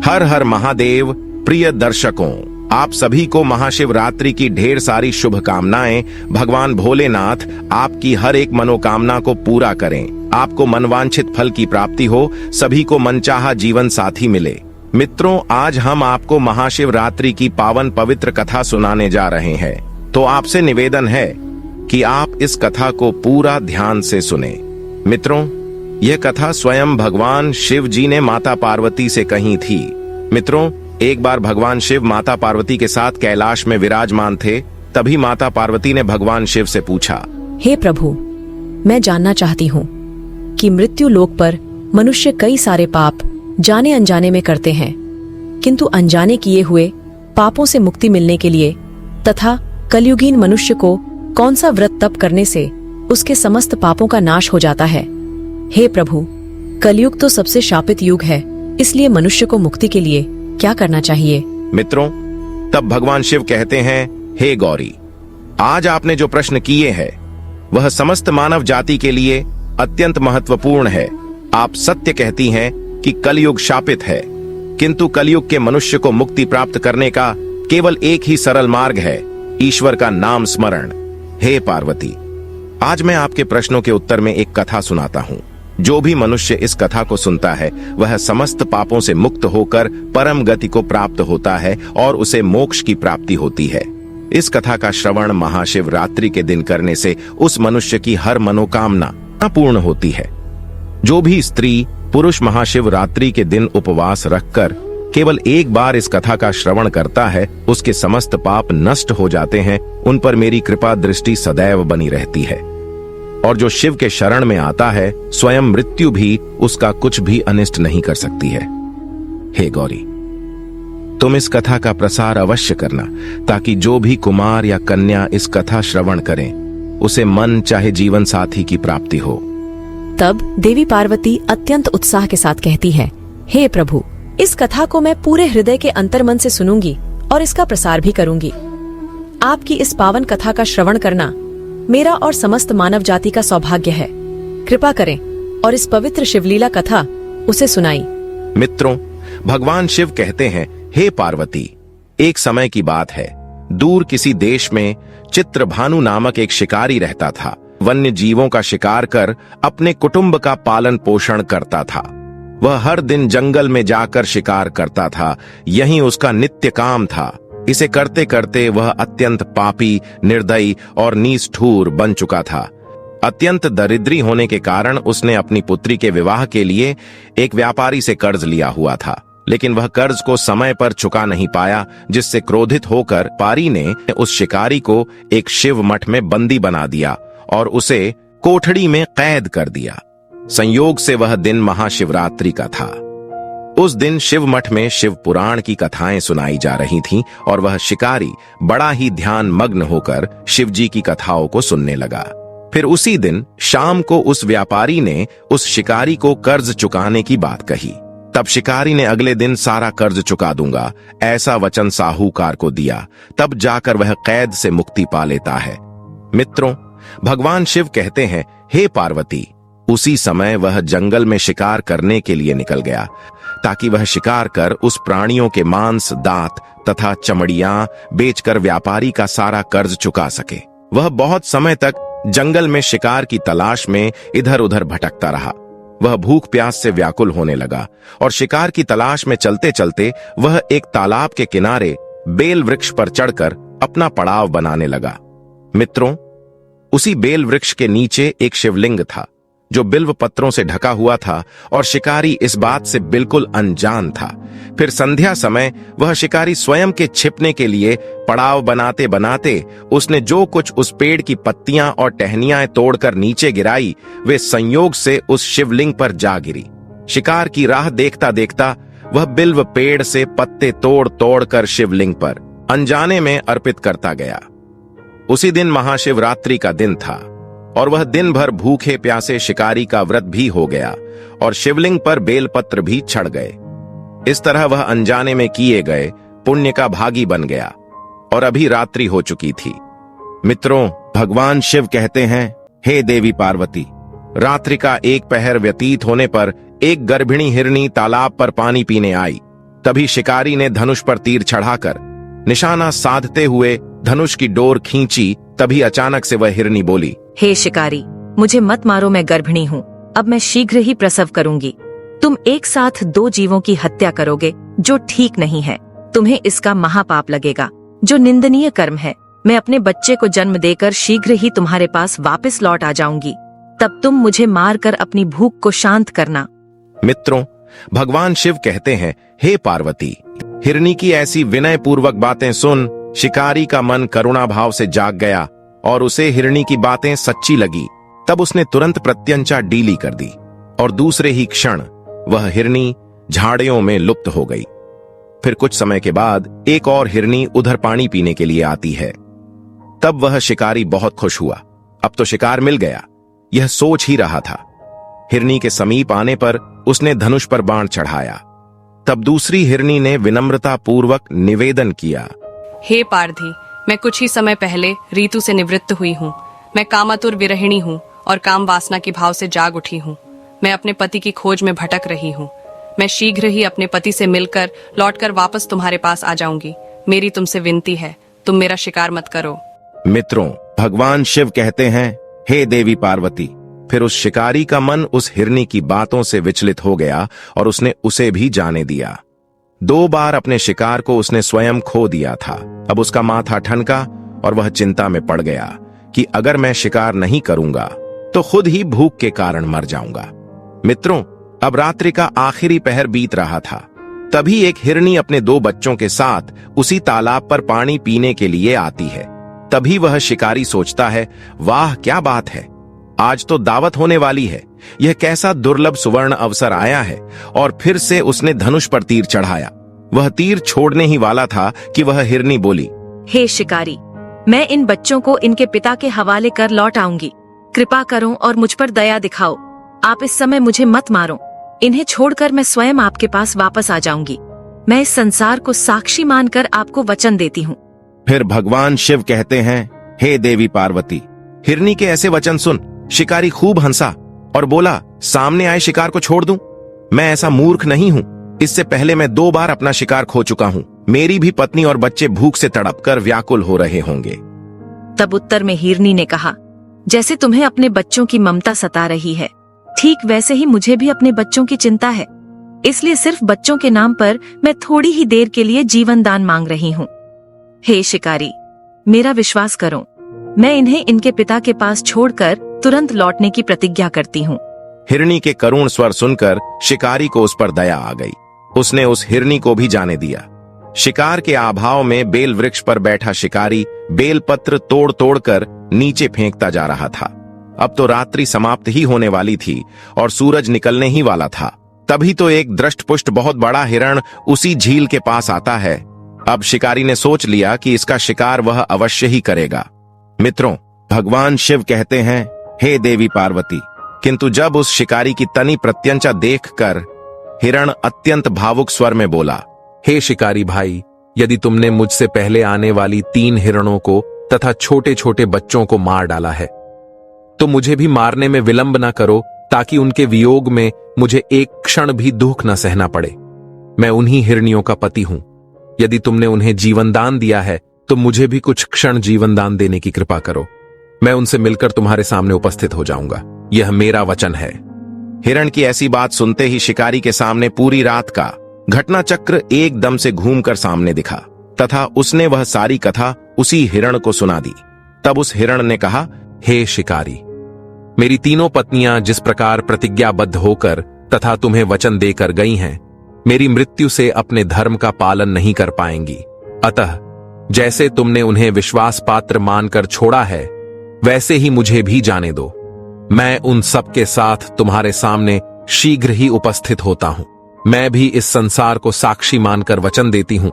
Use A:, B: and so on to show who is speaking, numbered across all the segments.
A: हर हर महादेव। प्रिय दर्शकों, आप सभी को महाशिवरात्रि की ढेर सारी शुभकामनाएं। भगवान भोलेनाथ आपकी हर एक मनोकामना को पूरा करें, आपको मनवांछित फल की प्राप्ति हो, सभी को मनचाहा जीवन साथी मिले। मित्रों, आज हम आपको महाशिवरात्रि की पावन पवित्र कथा सुनाने जा रहे हैं, तो आपसे निवेदन है कि आप इस कथा को पूरा ध्यान से सुने। मित्रों, यह कथा स्वयं भगवान शिव जी ने माता पार्वती से कही थी। मित्रों, एक बार भगवान शिव माता पार्वती के साथ कैलाश में विराजमान थे। तभी माता पार्वती ने भगवान शिव से पूछा,
B: हे प्रभु, मैं जानना चाहती हूँ कि मृत्यु लोक पर मनुष्य कई सारे पाप जाने अनजाने में करते हैं, किंतु अनजाने किए हुए पापों से मुक्ति मिलने के लिए तथा कलयुगीन मनुष्य को कौन सा व्रत तप करने से उसके समस्त पापों का नाश हो जाता है। हे प्रभु, कलयुग तो सबसे शापित युग है, इसलिए मनुष्य को मुक्ति के लिए क्या करना चाहिए।
A: मित्रों, तब भगवान शिव कहते हैं, हे गौरी, आज आपने जो प्रश्न किए हैं वह समस्त मानव जाति के लिए अत्यंत महत्वपूर्ण है। आप सत्य कहती हैं कि कलयुग शापित है, किंतु कलयुग के मनुष्य को मुक्ति प्राप्त करने का केवल एक ही सरल मार्ग है, ईश्वर का नाम स्मरण। हे पार्वती, आज मैं आपके प्रश्नों के उत्तर में एक कथा सुनाता हूँ। जो भी मनुष्य इस कथा को सुनता है वह समस्त पापों से मुक्त होकर परम गति को प्राप्त होता है और उसे मोक्ष की प्राप्ति होती है। इस कथा का श्रवण महाशिवरात्रि के दिन करने से उस मनुष्य की हर मनोकामना पूर्ण होती है। जो भी स्त्री पुरुष महाशिवरात्रि के दिन उपवास रखकर केवल एक बार इस कथा का श्रवण करता है, उसके समस्त पाप नष्ट हो जाते हैं। उन पर मेरी कृपा दृष्टि सदैव बनी रहती है। और जो शिव के शरण में आता है, स्वयं मृत्यु भी उसका कुछ भी अनिष्ट नहीं कर सकती है। हे गौरी, तुम इस कथा का प्रसार अवश्य करना, ताकि जो भी कुमार या कन्या इस कथा श्रवण करें उसे मन चाहे जीवन साथी की प्राप्ति हो।
B: तब देवी पार्वती अत्यंत उत्साह के साथ कहती है, हे प्रभु, इस कथा को मैं पूरे हृदय के अंतर्मन से सुनूंगी और इसका प्रसार भी करूंगी। आपकी इस पावन कथा का श्रवण करना मेरा और समस्त मानव जाति का सौभाग्य है। कृपा करें और इस पवित्र शिवलीला कथा उसे सुनाई।
A: मित्रों, भगवान शिव कहते हैं, हे पार्वती, एक समय की बात है, दूर किसी देश में चित्रभानु नामक एक शिकारी रहता था। वन्य जीवों का शिकार कर अपने कुटुंब का पालन पोषण करता था। वह हर दिन जंगल में जाकर शिकार करता था, यही उसका नित्य काम था। इसे करते करते वह अत्यंत पापी, निर्दयी और निष्ठुर बन चुका था। अत्यंत दरिद्री होने के कारण उसने अपनी पुत्री के विवाह के लिए एक व्यापारी से कर्ज लिया हुआ था, लेकिन वह कर्ज को समय पर चुका नहीं पाया, जिससे क्रोधित होकर व्यापारी ने उस शिकारी को एक शिव मठ में बंदी बना दिया और उसे कोठड़ी में कैद कर दिया। संयोग से वह दिन महाशिवरात्रि का था। उस दिन शिव मठ में शिव पुराण की कथाएं सुनाई जा रही थीं और वह शिकारी बड़ा ही ध्यान मग्न होकर शिव जी की कथाओं को सुनने लगा। फिर उसी दिन शाम को उस व्यापारी ने उस शिकारी को कर्ज चुकाने की बात कही। तब शिकारी ने अगले दिन सारा कर्ज चुका दूंगा ऐसा वचन साहूकार को दिया। तब जाकर वह कैद से मुक्ति पा लेता है। मित्रों, भगवान शिव कहते हैं, हे पार्वती, उसी समय वह जंगल में शिकार करने के लिए निकल गया, ताकि वह शिकार कर उस प्राणियों के मांस, दांत तथा चमड़ियां बेचकर व्यापारी का सारा कर्ज चुका सके। वह बहुत समय तक जंगल में शिकार की तलाश में इधर उधर भटकता रहा। वह भूख प्यास से व्याकुल होने लगा और शिकार की तलाश में चलते चलते वह एक तालाब के किनारे बेल वृक्ष पर चढ़कर अपना पड़ाव बनाने लगा। मित्रों, उसी बेल वृक्ष के नीचे एक शिवलिंग था जो बिल्व पत्रों से ढका हुआ था और शिकारी इस बात से बिल्कुल अनजान था। फिर संध्या समय वह शिकारी स्वयं के छिपने के लिए पड़ाव बनाते बनाते उसने जो कुछ उस पेड़ की पत्तियां और टहनियां तोड़कर नीचे गिराई, वे संयोग से उस शिवलिंग पर जा गिरी। शिकार की राह देखता देखता वह बिल्व पेड़ से पत्ते तोड़ तोड़ कर शिवलिंग पर अनजाने में अर्पित करता गया। उसी दिन महाशिवरात्रि का दिन था और वह दिन भर भूखे प्यासे शिकारी का व्रत भी हो गया और शिवलिंग पर बेलपत्र भी चढ़ गए। इस तरह वह अनजाने में किए गए पुण्य का भागी बन गया और अभी रात्रि हो चुकी थी। मित्रों, भगवान शिव कहते हैं, हे देवी पार्वती, रात्रि का एक पहर व्यतीत होने पर एक गर्भिणी हिरनी तालाब पर पानी पीने आई। तभी शिकारी ने धनुष पर तीर चढ़ाकर निशाना साधते हुए धनुष की डोर खींची। तभी अचानक से वह हिरनी बोली,
B: हे शिकारी, मुझे मत मारो, मैं गर्भिणी हूँ। अब मैं शीघ्र ही प्रसव करूंगी। तुम एक साथ 2 जीवों की हत्या करोगे, जो ठीक नहीं है। तुम्हें इसका महापाप लगेगा, जो निंदनीय कर्म है। मैं अपने बच्चे को जन्म देकर शीघ्र ही तुम्हारे पास वापस लौट आ जाऊंगी। तब तुम मुझे मारकर अपनी भूख को शांत करना।
A: मित्रों, भगवान शिव कहते हैं, हे पार्वती। हिरनी की ऐसी विनय पूर्वक बातें सुन शिकारी का मन करुणा भाव से जाग गया और उसे हिरनी की बातें सच्ची लगी। तब उसने तुरंत प्रत्यंचा डीली कर दी और दूसरे ही क्षण वह हिरनी झाड़ियों में लुप्त हो गई। फिर कुछ समय के बाद एक और हिरनी उधर पानी पीने के लिए आती है। तब वह शिकारी बहुत खुश हुआ, अब तो शिकार मिल गया, यह सोच ही रहा था। हिरनी के समीप आने पर उसने धनुष पर बाण चढ़ाया। तब दूसरी हिरनी ने विनम्रता पूर्वक निवेदन किया,
C: हे पारधी, मैं कुछ ही समय पहले ऋतु से निवृत्त हुई हूँ। मैं कामातुर विरहिणी हूँ और काम वासना के भाव से जाग उठी हूँ। मैं अपने पति की खोज में भटक रही हूँ। मैं शीघ्र ही अपने पति से मिलकर लौटकर वापस तुम्हारे पास आ जाऊंगी। मेरी तुमसे विनती है, तुम मेरा शिकार मत करो।
A: मित्रों, भगवान शिव कहते हैं, हे देवी पार्वती। फिर उस शिकारी का मन उस हिरनी की बातों से विचलित हो गया और उसने उसे भी जाने दिया। 2 बार अपने शिकार को उसने स्वयं खो दिया था। अब उसका माथा ठनका और वह चिंता में पड़ गया कि अगर मैं शिकार नहीं करूंगा तो खुद ही भूख के कारण मर जाऊंगा। मित्रों, अब रात्रि का आखिरी पहर बीत रहा था। तभी एक हिरनी अपने 2 बच्चों के साथ उसी तालाब पर पानी पीने के लिए आती है। तभी वह शिकारी सोचता है, वाह क्या बात है, आज तो दावत होने वाली है। यह कैसा दुर्लभ सुवर्ण अवसर आया है। और फिर से उसने धनुष पर तीर चढ़ाया। वह तीर छोड़ने ही वाला था कि वह हिरनी बोली,
B: हे शिकारी, मैं इन बच्चों को इनके पिता के हवाले कर लौट आऊंगी। कृपा करो और मुझ पर दया दिखाओ। आप इस समय मुझे मत मारो। इन्हें छोड़कर मैं स्वयं आपके पास वापस आ जाऊंगी। मैं इस संसार को साक्षी मानकर आपको वचन देती हूँ।
A: फिर भगवान शिव कहते हैं, हे देवी पार्वती। हिरनी के ऐसे वचन सुन शिकारी खूब हंसा और बोला, सामने आए शिकार को छोड़ दूं? मैं ऐसा मूर्ख नहीं हूं। इससे पहले मैं 2 बार अपना शिकार खो चुका हूं। मेरी भी पत्नी और बच्चे भूख से तड़पकर व्याकुल हो रहे होंगे।
B: तब उत्तर में हिरनी ने कहा, जैसे तुम्हें अपने बच्चों की ममता सता रही है, ठीक वैसे ही मुझे भी अपने बच्चों की चिंता है। इसलिए सिर्फ बच्चों के नाम पर मैं थोड़ी ही देर के लिए जीवन दान मांग रही हूँ। हे शिकारी, मेरा विश्वास करो, मैं इन्हें इनके पिता के पास छोड़कर तुरंत लौटने की प्रतिज्ञा करती हूँ।
A: हिरनी के करुण स्वर सुनकर शिकारी को उस पर दया आ गई। उसने उस हिरनी को भी जाने दिया। शिकार के अभाव में बेल वृक्ष पर बैठा शिकारी बेल पत्र तोड़ तोड़कर नीचे फेंकता जा रहा था। अब तो रात्रि समाप्त ही होने वाली थी और सूरज निकलने ही वाला था। तभी तो एक दृष्टपुष्ट बहुत बड़ा हिरण उसी झील के पास आता है। अब शिकारी ने सोच लिया कि इसका शिकार वह अवश्य ही करेगा। मित्रों, भगवान शिव कहते हैं, हे देवी पार्वती। किंतु जब उस शिकारी की तनी प्रत्यंचा देखकर हिरण अत्यंत भावुक स्वर में बोला,
D: हे शिकारी भाई, यदि तुमने मुझसे पहले आने वाली 3 हिरणों को तथा छोटे छोटे बच्चों को मार डाला है, तो मुझे भी मारने में विलंब न करो, ताकि उनके वियोग में मुझे एक क्षण भी दुख न सहना पड़े। मैं उन्हीं हिरनियों का पति हूं। यदि तुमने उन्हें जीवन दान दिया है तो मुझे भी कुछ क्षण जीवन दान देने की कृपा करो। मैं उनसे मिलकर तुम्हारे सामने उपस्थित हो जाऊंगा। यह मेरा वचन है।
A: हिरण की ऐसी बात सुनते ही शिकारी के सामने पूरी रात का घटना चक्र एकदम से घूमकर सामने दिखा तथा उसने वह सारी कथा उसी हिरण को सुना दी। तब उस हिरण ने कहा,
D: हे शिकारी, मेरी 3 पत्नियां जिस प्रकार प्रतिज्ञाबद्ध होकर तथा तुम्हें वचन देकर गई हैं, मेरी मृत्यु से अपने धर्म का पालन नहीं कर पाएंगी। अतः जैसे तुमने उन्हें विश्वास पात्र मानकर छोड़ा है, वैसे ही मुझे भी जाने दो। मैं उन सब के साथ तुम्हारे सामने शीघ्र ही उपस्थित होता हूं। मैं भी इस संसार को साक्षी मानकर वचन देती हूं।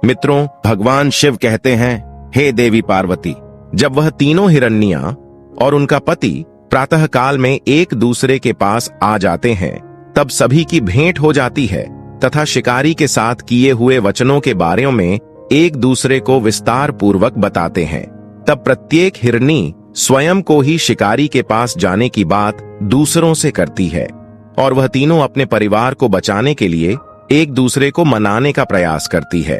A: मित्रों, भगवान शिव कहते हैं, हे देवी पार्वती। जब वह 3 हिरनियां और उनका पति प्रातः काल में एक दूसरे के पास आ जाते हैं, तब सभी की भेंट हो जाती है तथा शिकारी के साथ किए हुए वचनों के बारे में एक दूसरे को विस्तार पूर्वक बताते हैं। तब प्रत्येक हिरनी स्वयं को ही शिकारी के पास जाने की बात दूसरों से करती है और वह तीनों अपने परिवार को बचाने के लिए एक दूसरे को मनाने का प्रयास करती है।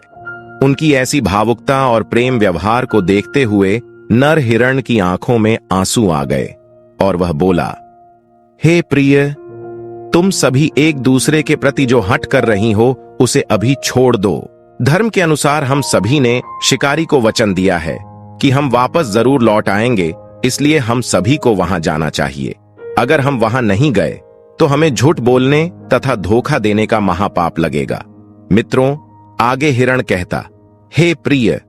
A: उनकी ऐसी भावुकता और प्रेम व्यवहार को देखते हुए नर हिरण की आंखों में आंसू आ गए और वह बोला, हे प्रिय, तुम सभी एक दूसरे के प्रति जो हट कर रही हो उसे अभी छोड़ दो। धर्म के अनुसार हम सभी ने शिकारी को वचन दिया है कि हम वापस जरूर लौट आएंगे, इसलिए हम सभी को वहां जाना चाहिए। अगर हम वहां नहीं गए तो हमें झूठ बोलने तथा धोखा देने का महापाप लगेगा। मित्रों, आगे हिरण कहता, हे प्रिय,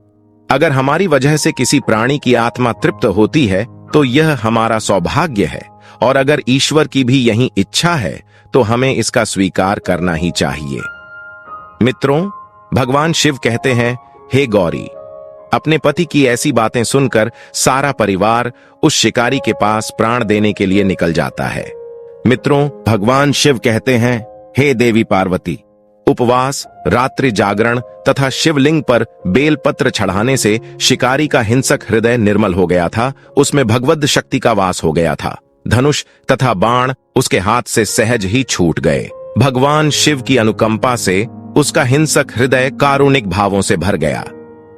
A: अगर हमारी वजह से किसी प्राणी की आत्मा तृप्त होती है तो यह हमारा सौभाग्य है, और अगर ईश्वर की भी यही इच्छा है तो हमें इसका स्वीकार करना ही चाहिए। मित्रों, भगवान शिव कहते हैं, हे गौरी, अपने पति की ऐसी बातें सुनकर सारा परिवार उस शिकारी के पास प्राण देने के लिए निकल जाता है। मित्रों, भगवान शिव कहते हैं, हे देवी पार्वती, उपवास, रात्रि जागरण तथा शिवलिंग पर बेलपत्र चढ़ाने से शिकारी का हिंसक हृदय निर्मल हो गया था। उसमें भगवद शक्ति का वास हो गया था। धनुष तथा बाण उसके हाथ से सहज ही छूट गए। भगवान शिव की अनुकंपा से उसका हिंसक हृदय कारुणिक भावों से भर गया।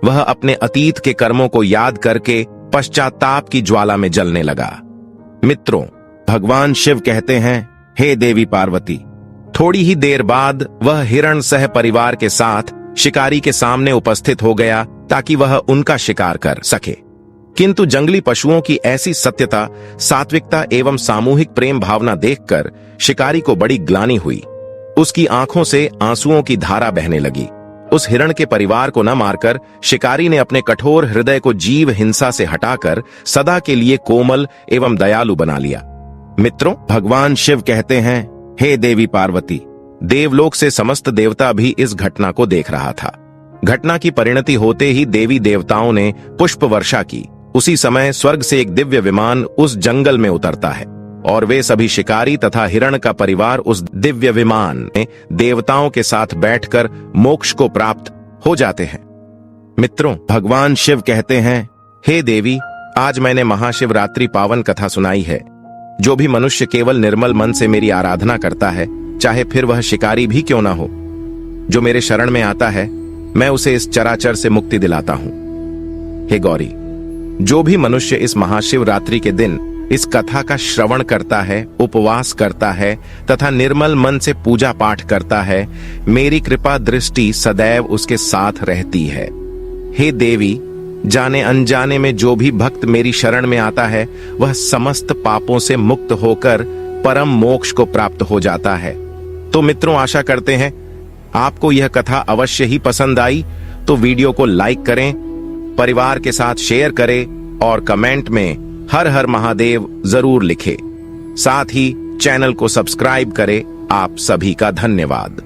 A: वह अपने अतीत के कर्मों को याद करके पश्चाताप की ज्वाला में जलने लगा। मित्रों, भगवान शिव कहते हैं, हे देवी पार्वती, थोड़ी ही देर बाद वह हिरण सह परिवार के साथ शिकारी के सामने उपस्थित हो गया ताकि वह उनका शिकार कर सके। किंतु जंगली पशुओं की ऐसी सत्यता, सात्विकता एवं सामूहिक प्रेम भावना देखकर शिकारी को बड़ी ग्लानि हुई। उसकी आंखों से आंसुओं की धारा बहने लगी। उस हिरण के परिवार को न मारकर शिकारी ने अपने कठोर हृदय को जीव हिंसा से हटाकर सदा के लिए कोमल एवं दयालु बना लिया। मित्रों, भगवान शिव कहते हैं, हे देवी पार्वती, देवलोक से समस्त देवता भी इस घटना को देख रहा था। घटना की परिणति होते ही देवी देवताओं ने पुष्प वर्षा की। उसी समय स्वर्ग से एक दिव्य विमान उस जंगल में उतरता है और वे सभी शिकारी तथा हिरण का परिवार उस दिव्य विमान में देवताओं के साथ बैठकर मोक्ष को प्राप्त हो जाते हैं। मित्रों, भगवान शिव कहते हैं, हे देवी, आज मैंने महाशिवरात्रि पावन कथा सुनाई है। जो भी मनुष्य केवल निर्मल मन से मेरी आराधना करता है, चाहे फिर वह शिकारी भी क्यों ना हो, जो मेरे शरण में आता है, मैं उसे इस चराचर से मुक्ति दिलाता हूं। हे गौरी, जो भी मनुष्य इस महाशिवरात्रि के दिन इस कथा का श्रवण करता है, उपवास करता है तथा निर्मल मन से पूजा पाठ करता है, मेरी कृपा दृष्टि सदैव उसके साथ रहती है। हे देवी, जाने अनजाने में जो भी भक्त मेरी शरण में आता है, वह समस्त पापों से मुक्त होकर परम मोक्ष को प्राप्त हो जाता है। तो मित्रों, आशा करते हैं आपको यह कथा अवश्य ही पसंद आई। तो वीडियो को लाइक करें, परिवार के साथ शेयर करें और कमेंट में हर हर महादेव जरूर लिखें। साथ ही चैनल को सब्सक्राइब करें। आप सभी का धन्यवाद।